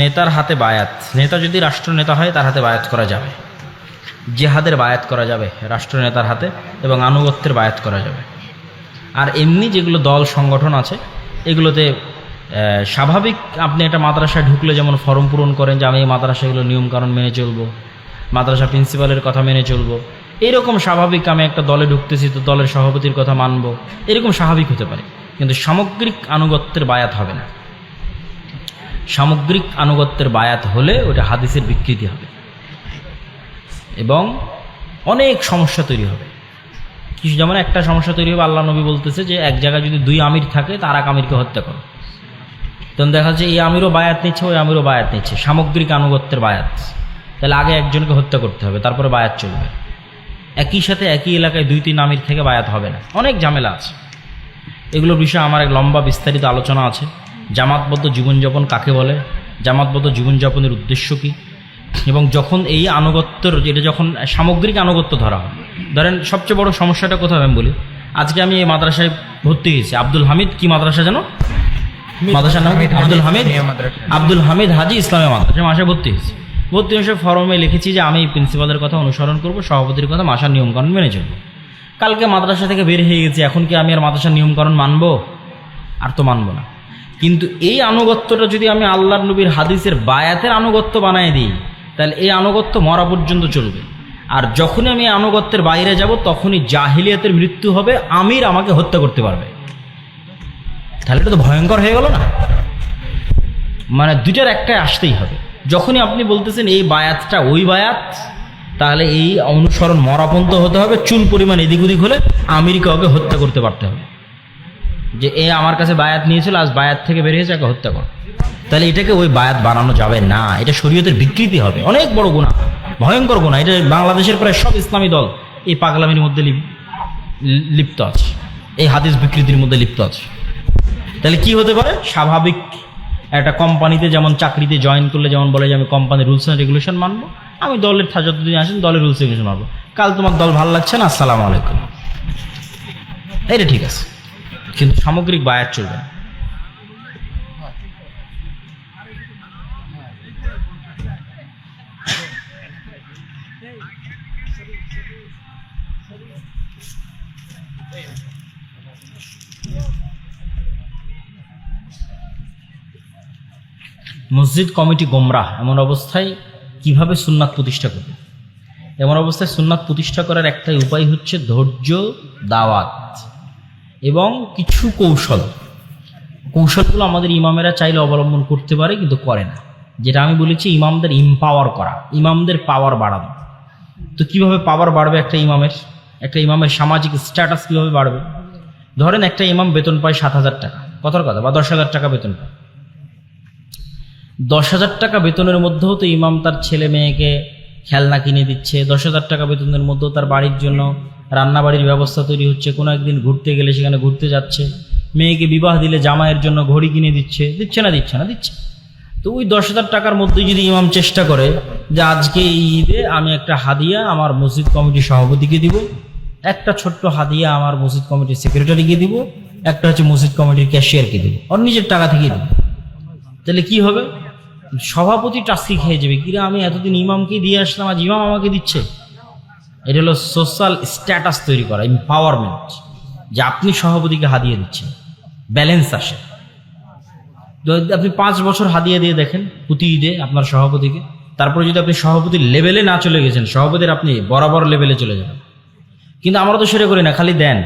নেতার হাতে বায়াত, নেতা যদি রাষ্ট্রনেতা হয় তার হাতে বায়াত করা যাবে, জেহাদের বায়াত করা যাবে রাষ্ট্রনেতার হাতে, এবং আনুগত্যের বায়াত করা যাবে। আর এমনি যেগুলো দল সংগঠন আছে এগুলোতে স্বাভাবিক আপনি একটা মাদ্রাসায় ঢুকলে যেমন ফর্ম পূরণ করেন যে আমি এই মাদ্রাসাগুলো নিয়মকানুন মেনে চলবো, মাদ্রাসা প্রিন্সিপালের কথা মেনে চলবো, এরকম স্বাভাবিক আমি একটা দলে ঢুকতেছি তো দলের সভাপতির কথা মানব, এরকম স্বাভাবিক হতে পারে। কিন্তু সামগ্রিক আনুগত্যের বায়াত হবে না। সামগ্রিক আনুগত্যের বায়াত হলে ওটা হাদিসের বিকৃতি হবে এবং অনেক সমস্যা তৈরি হবে। কিছু যেমন একটা সমস্যা তৈরি হবে, আল্লাহ নবী বলতেছে যে এক জায়গায় যদি দুই আমির থাকে তার এক আমিরকে হত্যা করো, তখন দেখা যাচ্ছে এই আমিরও বায়াত নিচ্ছে ওই আমিরও বায়াত নিচ্ছে, সামগ্রিক আনুগত্যের বায়াত। তাহলে আগে একজনকে হত্যা করতে হবে তারপরে বায়াত চলবে। একই সাথে একই এলাকায় দুই তিন আমির থেকে বায়াত হবে না, অনেক ঝামেলা আছে। এগুলোর বিষয়ে আমার এক লম্বা বিস্তারিত আলোচনা আছে। জামাতবদ্ধ জীবনযাপন কাকে বলে, জামাতবদ্ধ জীবনযাপনের উদ্দেশ্য কী, এবং যখন এই আনুগত্যর যেটা যখন সামগ্রিক আনুগত্য ধরা হয়, ধরেন সবচেয়ে বড় সমস্যাটা কোথায় আমি বলি, আজকে আমি এই মাদ্রাসায় ভর্তি হয়েছি, আব্দুল হামিদ কি মাদ্রাসা যেন, মাদ্রাসার নাম আব্দুল হামিদ হাজি ইসলামিয়া মাদ্রাসা, মাসায় ভর্তি হয়েছি। ভর্তি হয়ে ফর্মে লিখেছি যে আমি প্রিন্সিপালের কথা অনুসরণ করব, সভাপতির কথা, মাসার নিয়মকানুন মেনে চলব। কালকে মাদ্রাসা থেকে বের হয়ে গেছি, এখন কি আমি আর মাদ্রাসার নিয়মকানুন মানবো? আর তো মানবো না। কিন্তু এই আনুগত্যটা যদি আমি আল্লাহর নবীর হাদিসের বায়াতের আনুগত্য বানায় দিই তাহলে এই আনুগত্য মরা পর্যন্ত চলবে। আর যখনই আমি আনুগত্যের বাইরে যাব তখনই জাহিলিয়াতের মৃত্যু হবে, আমির আমাকে হত্যা করতে পারবে। তাহলে এটা তো ভয়ঙ্কর হয়ে গেল না? মানে দুইটার একটাই আসতেই হবে। যখনই আপনি বলতেছেন এই বায়াতটা ওই বায়াত, তাহলে এই অনুসরণ মরাপন্ত হতে হবে। চুল পরিমাণ এদিক ওদিক হলে আমিরকে ওকে হত্যা করতে পারতে হবে, যে এ আমার কাছে বায়াত নিয়েছিল আজ বায়াত থেকে বেরিয়েছে একে হত্যা কর। তাহলে এটাকে ওই বায়াত বানানো যাবে না, এটা শরীয়তের বিকৃতি হবে, অনেক বড় গুনাহ, ভয়ঙ্কর গুনাহ। এটা বাংলাদেশের প্রায় সব ইসলামী দল এই পাগলামির মধ্যে লিপ্ত আছে, এই হাদিস বিকৃতির মধ্যে লিপ্ত আছে। তাহলে কি হতে পারে, স্বাভাবিক একটা কোম্পানিতে যেমন চাকরিতে জয়েন করলে যেমন বলে যে আমি কোম্পানির রুলস অ্যান্ড রেগুলেশন মানবো, আমি দলের যতদিন আসেন দলের রুলস রেগুলেশন মানবো, কাল তোমার দল ভালো লাগছে না আসসালামু আলাইকুম, এটা ঠিক আছে, কিন্তু সামগ্রিক বায়াত চলবে না। মসজিদ কমিটি গোমরাহ, এমন অবস্থায় কিভাবে সুন্নাত প্রতিষ্ঠা করবে? এমন অবস্থায় সুন্নাত প্রতিষ্ঠা করার একটাই উপায় হচ্ছে ধৈর্য, দাওয়াত এবং কিছু কৌশলগুলো আমাদের ইমামেরা চাইলে অবলম্বন করতে পারে কিন্তু করে না। যেটা আমি বলেছি ইমামদের ইমপাওয়ার করা, ইমামদের পাওয়ার বাড়ানো। তো কিভাবে পাওয়ার বাড়বে একটা ইমামের সামাজিক স্ট্যাটাস কিভাবে বাড়বে? ধরেন একটা ইমাম বেতন পায় 7,000 টাকা, কথার কথা, বা 10,000 টাকা বেতন পায়। 10,000 টাকা বেতনের মধ্যেও তো ইমাম তার ছেলে মেয়েকে খেলনা কিনে দিচ্ছে, 10,000 টাকা বেতনের মধ্যেও তার বাড়ির জন্য রান্নাবাড়ির ব্যবস্থা তৈরি হচ্ছে, কোনো একদিন ঘুরতে গেলে সেখানে ঘুরতে যাচ্ছে, মেয়েকে বিবাহ দিলে জামাইয়ের জন্য ঘড়ি কিনে দিচ্ছে না দিচ্ছে। তো ওই 10,000 টাকার মধ্যে যদি ইমাম চেষ্টা করে যে আজকে এই ঈদে আমি একটা হাদিয়া আমার মসজিদ কমিটির সভাপতিকে দিব, একটা ছোট্ট হাদিয়া আমার মসজিদ কমিটির সেক্রেটারিকে দিব, একটা হচ্ছে মসজিদ কমিটির ক্যাশিয়ারকে দিব, ওর নিজের টাকা থেকে দিব, তাহলে কি হবে? সভাপতি টাস্কি খেয়ে যাবে, কিরে আমি এতদিন ইমামকে দিয়ে আসলাম আজ ইমাম আমাকে দিচ্ছে। এটা হলো সোশ্যাল স্ট্যাটাস তৈরি করা, এম্পাওয়ারমেন্ট, যে আপনি সভাপতিকে হাদিয়া দিচ্ছেন, ব্যালেন্স আসে। আপনি 5 বছর হাদিয়া দিয়ে দেখেন প্রতি ঈদে আপনার সভাপতিকে, তারপরে যদি আপনি সভাপতির লেভেলে না চলে গেছেন, সভাপতির আপনি বরাবর লেভেলে চলে যাবেন। কিন্তু আমরা তো সেটা করি না, খালি দেন,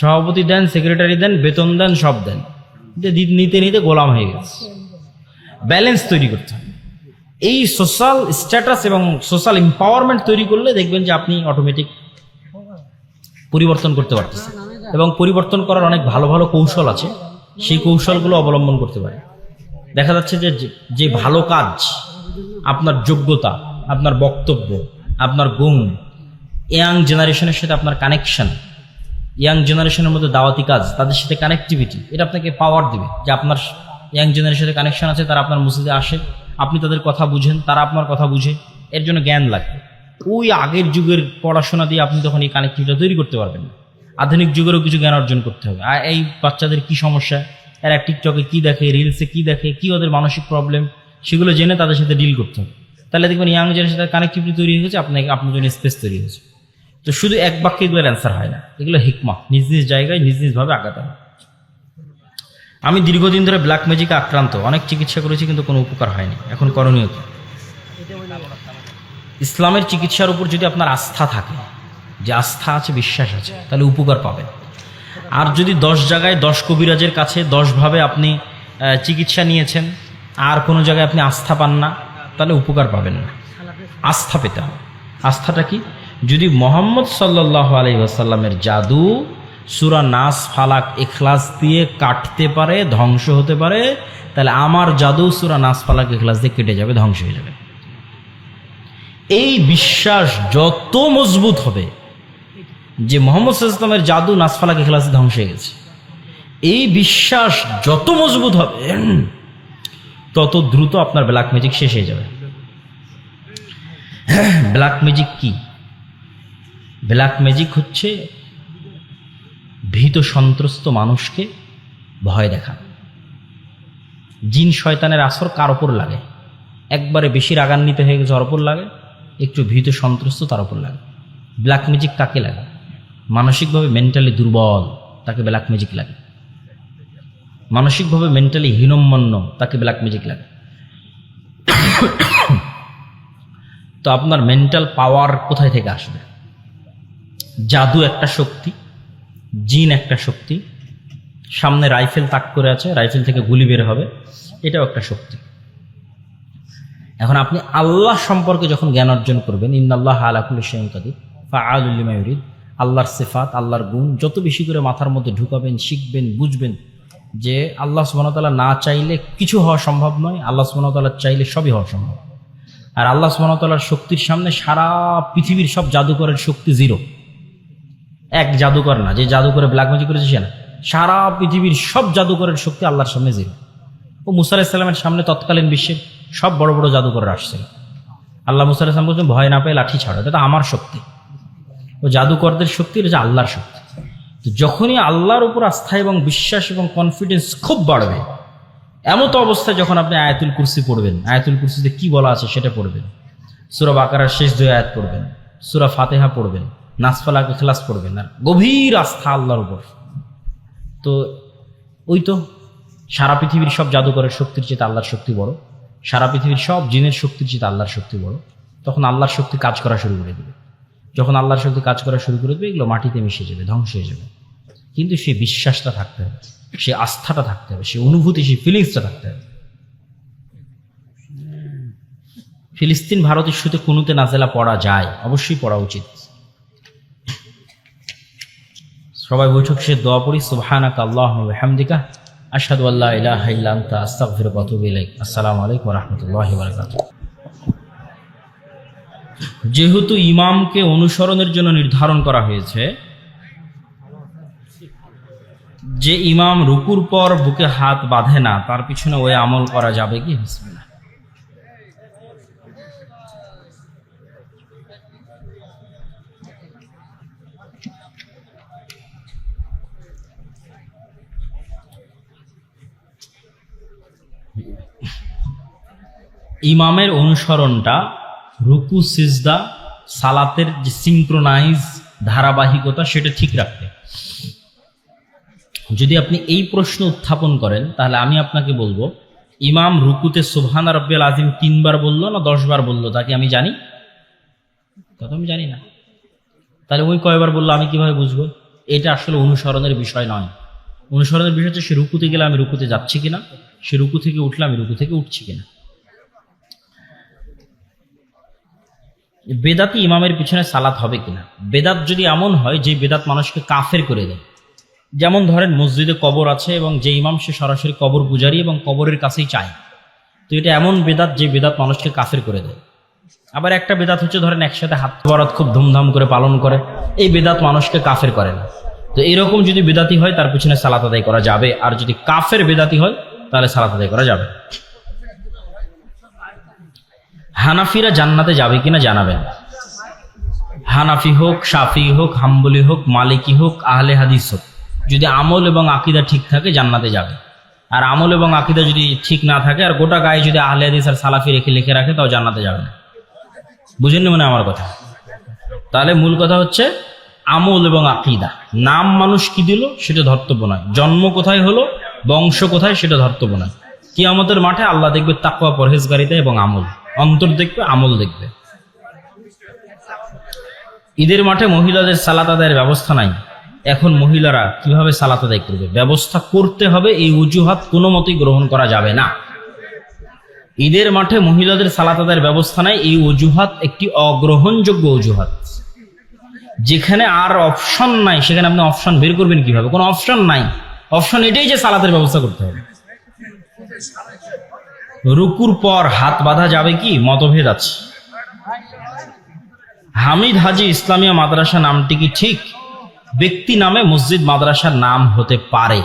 সভাপতি দেন, সেক্রেটারি দেন, বেতন দেন, সব দেন, নিতে নিতে গোলাম হয়ে গেছে। ব্যালেন্স তৈরি করতে হবে। এই সোশ্যাল স্ট্যাটাস এবং সোশ্যাল এম্পাওয়ারমেন্ট তৈরি করলে দেখবেন যে আপনি অটোমেটিক পরিবর্তন করতে পারতেছেন, এবং পরিবর্তন করার অনেক ভালো ভালো কৌশল আছে, সেই কৌশলগুলো অবলম্বন করতে পারে। দেখা যাচ্ছে যে ভালো কাজ, আপনার যোগ্যতা, আপনার বক্তব্য, আপনার গুণ, ইয়াং জেনারেশনের সাথে আপনার কানেকশন, ইয়াং জেনারেশনের মধ্যে দাওয়াতি কাজ, তাদের সাথে কানেক্টিভিটি, এটা আপনাকে পাওয়ার দিবে যে আপনার ইয়াং জেনারেশনের সাথে কানেকশন আছে, তারা আপনার মসজিদে আসে, আপনি তাদের কথা বুঝেন, তারা আপনার কথা বুঝে, এর জন্য জ্ঞান লাগবে। ওই আগের যুগের পড়াশোনা দিয়ে আপনি তখন এই কানেক্টিভিটি তৈরি করতে পারবেন না। আধুনিক যুগেরও কিছু জ্ঞান অর্জন করতে হবে। আর এই বাচ্চাদের কি সমস্যা, এরা টিকটকে কি দেখে, রিলসে কি দেখে, কি ওদের মানসিক প্রবলেম, সেগুলো জেনে তাদের সাথে ডিল করতে হবে। তাহলে দেখবেন ইয়াং জেনারেশনের সাথে কানেক্টিভিটি তৈরি হয়েছে, আপনার জন্য স্পেস তৈরি হয়েছে। তো শুধু এক বাক্যে এগুলোর অ্যান্সার হয় না, এগুলো হিকমা, নিজ নিজ জায়গায় নিজ নিজভাবে আগাতে হবে। আমি দীর্ঘদিন ধরে ব্ল্যাক ম্যাজিকে আক্রান্ত, অনেক চিকিৎসা করেছি কিন্তু কোনো উপকার হয়নি। এখন করণীয় কি? ইসলামের চিকিৎসার উপর যদি আপনার আস্থা থাকে, যে আস্থা আছে, বিশ্বাস আছে, তাহলে উপকার পাবেন। আর যদি 10 জায়গায় 10 কবিরাজের কাছে 10ভাবে আপনি চিকিৎসা নিয়েছেন, আর কোনো জায়গায় আপনি আস্থা পান না, তাহলে উপকার পাবেন না। আস্থা পেতে হবে। আস্থাটা কি? যদি মুহাম্মদ সাল্লাল্লাহু আলাইহি ওয়াসাল্লামের জাদু সূরা নাস, ফালাক, ইখলাস দিয়ে কাটতে পারে, ধ্বংস হতে পারে, তাহলে আমার জাদু সূরা নাস, ফালাক, ইখলাস দিয়ে কেটে যাবে, ধ্বংস হয়ে যাবে। এই বিশ্বাস যত মজবুত হবে যে মুহাম্মদ সাল্লাল্লাহু আলাইহি ওয়াসাল্লামের জাদু নাস, ফালাক, ইখলাস ধ্বংস হয়ে গেছে, এই বিশ্বাস যত মজবুত হবে তত দ্রুত আপনার ব্ল্যাক ম্যাজিক শেষ হয়ে যাবে। ব্ল্যাক ম্যাজিক কি? ব্ল্যাক ম্যাজিক হচ্ছে ভীত সন্ত্রস্ত মানুষকে ভয় দেখানো। জিন শয়তানের আসর কার ওপর লাগে? একবারে বেশি রাগান্বিত হয়ে গেছে ওর ওপর লাগে, একটু ভীত সন্ত্রস্ত তার ওপর লাগে। ব্ল্যাক ম্যাজিক কাকে লাগে? মানসিকভাবে মেন্টালি দুর্বল, তাকে ব্ল্যাক ম্যাজিক লাগে। মানসিকভাবে মেন্টালি হীনম্মন্য, তাকে ব্ল্যাক ম্যাজিক লাগে। তো আপনার মেন্টাল পাওয়ার কোথায় থেকে আসবে? জাদু একটা শক্তি, জিন একটা শক্তি, সামনে রাইফেল তাক করে আছে, রাইফেল থেকে গুলি বের হবে, এটাও একটা শক্তি। এখন আপনি আল্লাহ সম্পর্কে যখন জ্ঞান অর্জন করবেন, ইন্নাল্লাহা আলা কুল্লি শাইইন কাদির ফাআলুল লিমা ইউরিদ, আল্লাহর সিফাত, আল্লাহর গুণ যত বেশি করে মাথার মধ্যে ঢুকাবেন, শিখবেন, বুঝবেন যে আল্লাহ সুবহানাহু ওয়া তাআলা না চাইলে কিছু হওয়া সম্ভব নয়, আল্লাহ সুবহানাহু ওয়া তাআলা চাইলে সবই হওয়া সম্ভব। আর আল্লাহ সুবহানাহু ওয়া তাআলার শক্তির সামনে সারা পৃথিবীর সব জাদুকরের শক্তি জিরো। এক জাদুকর না, যে জাদুকরে ব্ল্যাক ম্যাজিক করেছে সে না, সারা পৃথিবীর সব জাদুকরের শক্তি আল্লাহর সামনে জিরো। ও মুসা আলাইহিস সালামের সামনে তৎকালীন বিশ্বের সব বড় বড় জাদুকররা আসছিল। আল্লাহ মুসা আলাইহিস সালাম বলছেন, ভয় না পেয়ে লাঠি ছাড়ো, এটা তো আমার শক্তি। ও জাদুকরদের শক্তি, এটা হচ্ছে আল্লাহর শক্তি। তো যখনই আল্লাহর উপর আস্থা এবং বিশ্বাস এবং কনফিডেন্স খুব বাড়বে, এমতো অবস্থায় যখন আপনি আয়াতুল কুরসি পড়বেন, আয়াতুল কুরসিতে কি বলা আছে সেটা পড়বেন, সূরা বাকারার শেষ 2 আয়াত পড়বেন, সূরা ফাতিহা পড়বেন, নাস, ফালাক, ইখলাস পড়বেন, আর গভীর আস্থা আল্লাহর উপর। তো ওই তো সারা পৃথিবীর সব জাদুকরের শক্তির চেয়ে আল্লাহর শক্তি বড়, সারা পৃথিবীর সব জিনের শক্তির চেয়ে আল্লাহর শক্তি বড়। তখন আল্লাহর শক্তি কাজ করা শুরু করে দেবে। যখন আল্লাহর শক্তি কাজ করা শুরু করে দেবে, এগুলো মাটিতে মিশে যাবে, ধ্বংস হয়ে যাবে। কিন্তু সেই বিশ্বাসটা থাকতে হবে, সেই আস্থাটা থাকতে হবে, সেই অনুভূতি, সেই ফিলিংসটা থাকতে হবে। ফিলিস্তিন ভারত ইস্যুতে কুনুতে নাজেলা পড়া যায়, অবশ্যই পড়া উচিত। সবাই বৈঠক শেষে দোয়া পড়ি, সুবহানাকা আল্লাহুম্মা ওয়া বিহামদিকা আশহাদু আল্লা ইলাহা ইল্লা আনতা আস্তাগফিরুকা ওয়া আতুবু ইলাইক। আসসালামু আলাইকুম ওয়া রাহমাতুল্লাহি ওয়া বারাকাতুহু। যেহেতু ইমামকে অনুসরণের জন্য নির্ধারণ করা হয়েছে, যে ইমাম রুকুর পর বুকে হাত বাঁধে না, তার পিছনে ওই আমল করা যাবে কি? বিসমিল্লাহ। ইমামের অনুসরণটা রুকু, সিজদা, সালাতের যে সিনক্রোনাইজ ধারাবাহিকতা, সেটা ঠিক রাখতে। যদি আপনি এই প্রশ্ন উত্থাপন করেন, তাহলে আমি আপনাকে বলবো, ইমাম রুকুতে সুবহানা রাব্বিয়াল আযীম 3 বার বললো না 10 বার বললো, তাকে আমি জানি? তা তো আমি জানি না। তাহলে ওই কয়বার বললো আমি কিভাবে বুঝবো? এটা আসলে অনুসরণের বিষয় নয়। অনুসরণের বিষয় হচ্ছে, সে রুকুতে গেলে আমি রুকুতে যাচ্ছি কিনা, সে রুকু থেকে উঠলে আমি রুকু থেকে উঠছি কিনা। বেদাতি ইমামের পিছনে সালাত হবে কিনা? বেদাত যদি এমন হয় যে বেদাত মানুষকে কাফের করে দেয়, যেমন ধরেন মসজিদে কবর আছে এবং যে ইমাম সে সরাসরি কবর পূজারী এবং কবরের কাছেই চায়, তো এটা এমন বেদাত যে বেদাত মানুষকে কাফের করে দেয়। আবার একটা বেদাত হচ্ছে ধরেন একসাথে হাত বরাত খুব ধুমধাম করে পালন করে, এই বেদাত মানুষকে কাফের করে না। তো এরকম যদি বেদাতি হয় তার পিছনে সালাত আদায় করা যাবে, আর যদি কাফের বেদাতি হয় তাহলে সালাত আদায় করা যাবে। হানাফিরা জান্নাতে যাবে কিনা জানাবেন। হানাফি হোক, শাফি হোক, হাম্বলি হোক, মালিকি হোক, আহলে হাদিস হোক, যদি আমল এবং আকীদা ঠিক থাকে জান্নাতে যাবে। আর আমল এবং আকীদা যদি ঠিক না থাকে আর গোটা গায়ে যদি আহলে হাদিস আর সালাফি লিখে রাখে তাও জান্নাতে যাবে না। বুঝেননি মনে আমার কথা? তাহলে মূল কথা হচ্ছে আমল এবং আকীদা। নাম মানুষ কি দিল সেটা ধর্তব্য নয়, জন্ম কোথায় হলো, বংশ কোথায় সেটা ধর্তব্য নয়। কিয়ামতের মাঠে আল্লাহ দেখবে তাকওয়া, পরহেজগারিতা এবং আমল, অন্তর দেখবে, আমল দেখবে। ঈদের মাঠে মহিলাদের সালাত আদায়ের ব্যবস্থা নাই। এখন মহিলারা কিভাবে সালাত আদায় করবে? ব্যবস্থা করতে হবে, এই অজুহাত কোনো মতেই গ্রহণ করা যাবে না। ঈদের মাঠে মহিলাদের সালাত আদায়ের ব্যবস্থা নাই, এই অজুহাত একটি অগ্রহণযোগ্য অজুহাত। যেখানে আর অপশন নাই সেখানে আপনি অপশন বের করবেন কিভাবে? কোনো অপশন নাই, অপশন এটাই যে সালাতের ব্যবস্থা করতে হবে। রুকুর পর হাত বাঁধা যাবে কি? মতভেদ আছে। হামিদ হাজী ইসলামিয়া মাদ্রাসা নামটি কি ঠিক? ব্যক্তি নামে মসজিদ মাদ্রাসার নাম হতে পারে।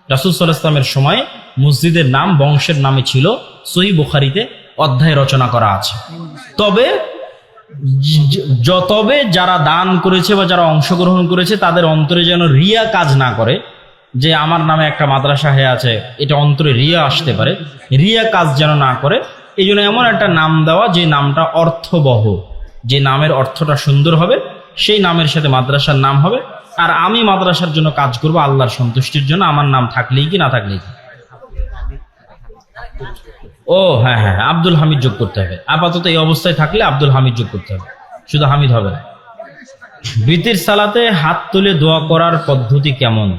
রাসূল সাল্লাল্লাহু আলাইহি ওয়াসাল্লামের সময় মসজিদের নাম বংশের নামে ছিল, সহিহ বুখারীতে অধ্যায় রচনা করা আছে। তবে যারা দান করেছে বা যারা অংশগ্রহণ করেছে তাদের অন্তরে যেন রিয়া কাজ না করে, যে আমার নামে একটা মাদ্রাসা হয়ে আছে, এটা অন্তরে রিয়া আসতে পারে, রিয়া কাজ যেন না করে, এই জন্য এমন একটা নাম দেওয়া যে নামটা অর্থবহ, যে নামের অর্থটা সুন্দর হবে, সেই নামের সাথে মাদ্রাসার নাম হবে। আর আমি মাদ্রাসার জন্য কাজ করব আল্লাহর সন্তুষ্টির জন্য, আমার নাম থাকলেই কি না থাকলেই কি। ও হ্যাঁ হ্যাঁ, আব্দুল হামিদ যোগ করতে হবে। আপাতত এই অবস্থায় থাকলে আব্দুল হামিদ যোগ করতে হবে, শুধু হামিদ হবে না। বিতির সালাতে হাত তুলে দোয়া করার পদ্ধতি কেমন?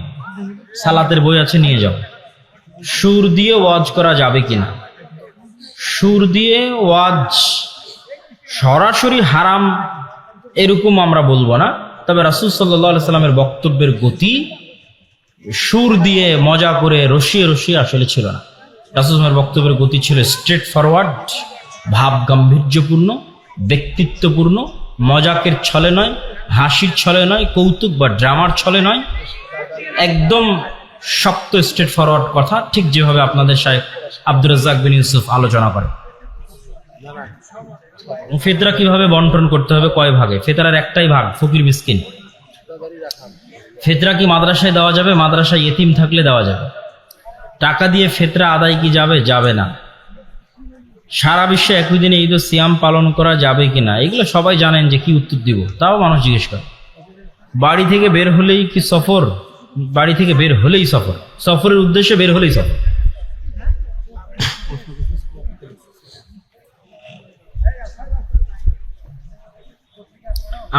সালাতের বই আছে, নিয়ে যাও। সুর দিয়ে ওয়াজ করা যাবে কিনা? সুর দিয়ে ওয়াজ সরাসরি হারাম এরকম আমরা বলবো না, তবে রাসূল সাল্লাল্লাহু আলাইহি সাল্লামের বক্তব্যের গতি সুর দিয়ে মজা করে রসিয়ে রসিয়ে আসলে ছিল না। রাসূল সাল্লাল্লাহু বক্তব্যের গতি ছিল স্ট্রেট ফরওয়ার্ড, ভাব গাম্ভীর্যপূর্ণ, ব্যক্তিত্বপূর্ণ, মজাকের ছলে নয়, হাসির ছলে নয়, কৌতুক বা ড্রামার ছলে নয়, একদম শক্ত স্ট্রেট ফরওয়ার্ড কথা, ঠিক যেভাবে আপনাদের শাইখ আব্দুর রাজ্জাক বিন ইউসুফ আলোচনা করে। ফিতরা কিভাবে বন্টন করতে হবে, কয় ভাগে? ফিতরার একটাই ভাগ, ফকির মিসকিন। ফিতরা কি মাদ্রাসায় দেওয়া যাবে? মাদ্রাসায় ইতিম থাকলে দেওয়া যাবে। টাকা দিয়ে ফিতরা আদায় কি যাবে? যাবে না। সারা বিশ্বে একই দিনে ঈদ ও সিয়াম পালন করা যাবে কিনা? এগুলো সবাই জানেন যে কি উত্তর দিব, তাও মানুষ জিজ্ঞেস করে। বাড়ি থেকে বের হলেই কি সফর? বাড়ি থেকে বের হলেই সফর, সফরের উদ্দেশ্যে বের হলেই সফর।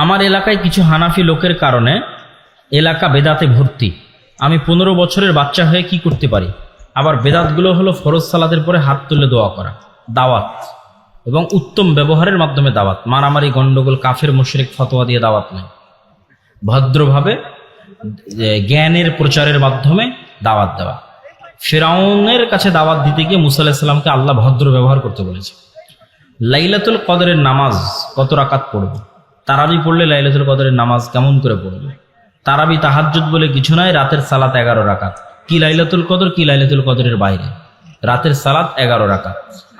আমার এলাকায় কিছু হানাফি লোকের কারণে এলাকা বেদাতে ভর্তি। আমি 15 বছরের বাচ্চা হয়ে কি করতে পারি? আবার বেদাতগুলো হলো ফরজ সালাতের পরে হাত তুলে দোয়া করা, দাওয়াত এবং উত্তম ব্যবহারের মাধ্যমে দাওয়াত। মারামারি, গন্ডগোল, কাফের মুশরিক ফতোয়া দিয়ে দাওয়াত নয়, ভদ্রভাবে জ্ঞানের প্রচারের মাধ্যমে দাওয়াত দেওয়া। ফিরআউনের কাছে দাওয়াত দিতে গিয়ে মুসা আলাইহিস সালামকে আল্লাহ ভদ্র ব্যবহার করতে বলেছে। লাইলাতুল কদরের নামাজ কত রাকাত পড়বে? তারাবি পড়লে লাইলাতুল কদরের নামাজ কেমন করে পড়বে? তারাবি তাহাজ্জুদ বলে কিছু নাই, রাতের সালাত 11 রাকাত। কি লাইলাতুল কদর, কি লাইলাতুল কদরের বাইরে? রাতের সালাত 11 রাকাত,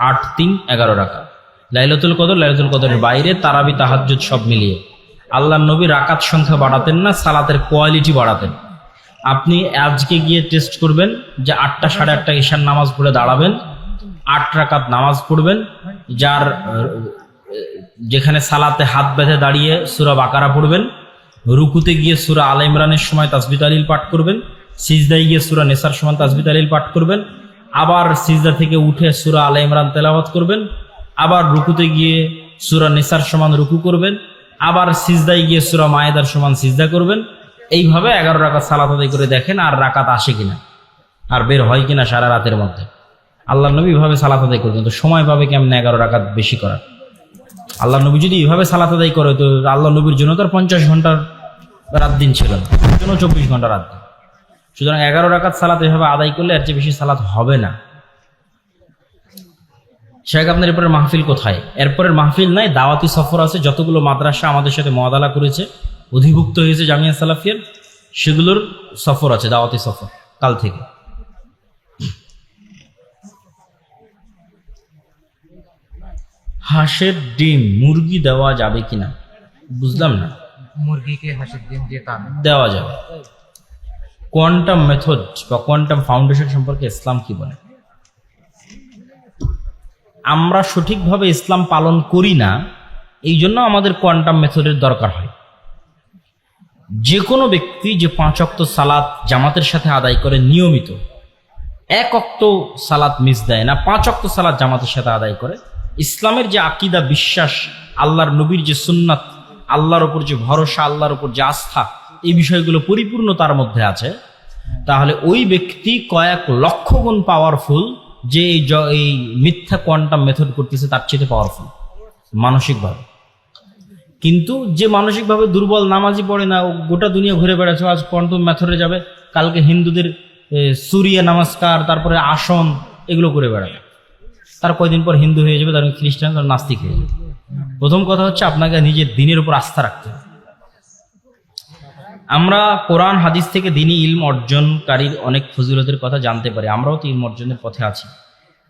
8 3 11 রাকাত। লাইলাতুল কদর, লাইলাতুল কদরের বাইরে, তারাবি তাহাজ্জুদ সব মিলিয়ে। আল্লাহর নবী রাকাত সংখ্যা বাড়াতেন না, সালাতের কোয়ালিটি বাড়াতেন। আপনি আজকে গিয়ে টেস্ট করবেন যে 8টা 8:30 ঈশার নামাজ পড়ে দাঁড়াবেন, 8 রাকাত নামাজ পড়বেন, যার যেখানে সালাতে হাত বেঁধে দাঁড়িয়ে সূরা বাকারা পড়বেন, রুকুতে গিয়ে সূরা আলে ইমরানের সময় তাসবিহ তাহলিল পাঠ করবেন, সিজদায় গিয়ে সূরা নিসার সময় তাসবিহ তাহলিল পাঠ করবেন, আবার সিজদা থেকে উঠে সূরা আলে ইমরান তেলাওয়াত করবেন, আবার রুকুতে গিয়ে সূরা নিসার সমান রুকু করবেন, আবার সিজদায় গিয়ে সূরা মায়েদার সমান সিজদা করবেন। এইভাবে 11 রাকাত সালাত আদায় করে দেখেন আর রাকাত আসে কিনা, আর বের হয় কিনা সারা রাতের মধ্যে। আল্লাহর নবী এইভাবে সালাত আদায় করতেন, তো সময় পাবে কেমনে 11 রাকাত বেশি করার? আল্লাহ নবী যদি এইভাবে সালাত আদায় করে, তো আল্লাহ নবীর জন্য তো আর 50 ঘন্টার রাত দিন ছিল না, এর জন্য 24 ঘন্টা রাত দিন। সুতরাং 11 রাকাত সালাত এভাবে আদায় করলে এর চেয়ে বেশি সালাত হবে না। শেখ আপনার এরপরের মাহফিল কোথায়? এরপরের মাহফিল নাই, দাওয়াতি সফর আছে। যতগুলো মাদ্রাসা আমাদের সাথে মুআদালা করেছে, অধিভুক্ত হয়েছে জামিয়া সালাফিয়ার, সেগুলোর সফর আছে, দাওয়াতি সফর কাল থেকে। হাঁসের ডিম মুরগি দেওয়া যাবে কিনা? বুঝলাম না। মুরগিকে হাঁসের ডিম দিয়ে দেওয়া যাবে। কোয়ান্টাম মেথড বা কোয়ান্টাম ফাউন্ডেশন সম্পর্কে ইসলাম কি বলে? আমরা সঠিকভাবে ইসলাম পালন করি না, এই জন্য আমাদের কোয়ান্টাম মেথডের দরকার হয়। যে কোনো ব্যক্তি যে 5 ওয়াক্ত সালাত জামাতের সাথে আদায় করে নিয়মিত, 1 ওয়াক্ত সালাত মিস দেয় না, 5 ওয়াক্ত সালাত জামাতের সাথে আদায় করে, ইসলামের যে আকীদা, বিশ্বাস, আল্লাহর নবীর যে সুন্নাত, আল্লাহর উপর যে ভরসা, আল্লাহর উপর যে আস্থা, এই বিষয়গুলো পরিপূর্ণ তার মধ্যে আছে, তাহলে ওই ব্যক্তি কয়েক লক্ষ গুণ পাওয়ারফুল যে এই মিথ্যা কোয়ান্টাম মেথড করতেছে তার চেয়ে পাওয়ারফুল মানসিকভাবে। কিন্তু যে মানসিকভাবে দুর্বল, নামাজি পড়ে না, ও গোটা দুনিয়া ঘুরে বেড়াচ্ছে, আজ কোয়ান্টাম মেথডে যাবে, কালকে হিন্দুদের সূর্য নমস্কার, তারপরে আসন, এগুলো করে বেড়াবে, তার কয়দিন পর হিন্দু হয়ে যাবে, তার খ্রিস্টান, তার নাস্তিক হয়ে যাবে। প্রথম কথা হচ্ছে আপনাকে নিজের দিনের উপর আস্থা রাখতে হবে। আমরা কোরআন হাদিস থেকে দ্বীনি ইলম অর্জনকারীর অনেক ফজিলতের কথা জানতে পারি, আমরাও তো ইলম অর্জনের পথে আছি।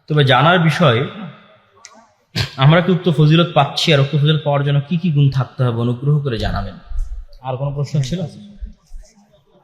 তবে জানার বিষয়, আমরা কি উক্ত ফজিলত পাচ্ছি, আর উক্ত ফজিলত পাওয়ার জন্য কি কি গুণ থাকতে হবে, অনুগ্রহ করে জানাবেন। আর কোনো প্রশ্ন ছিল?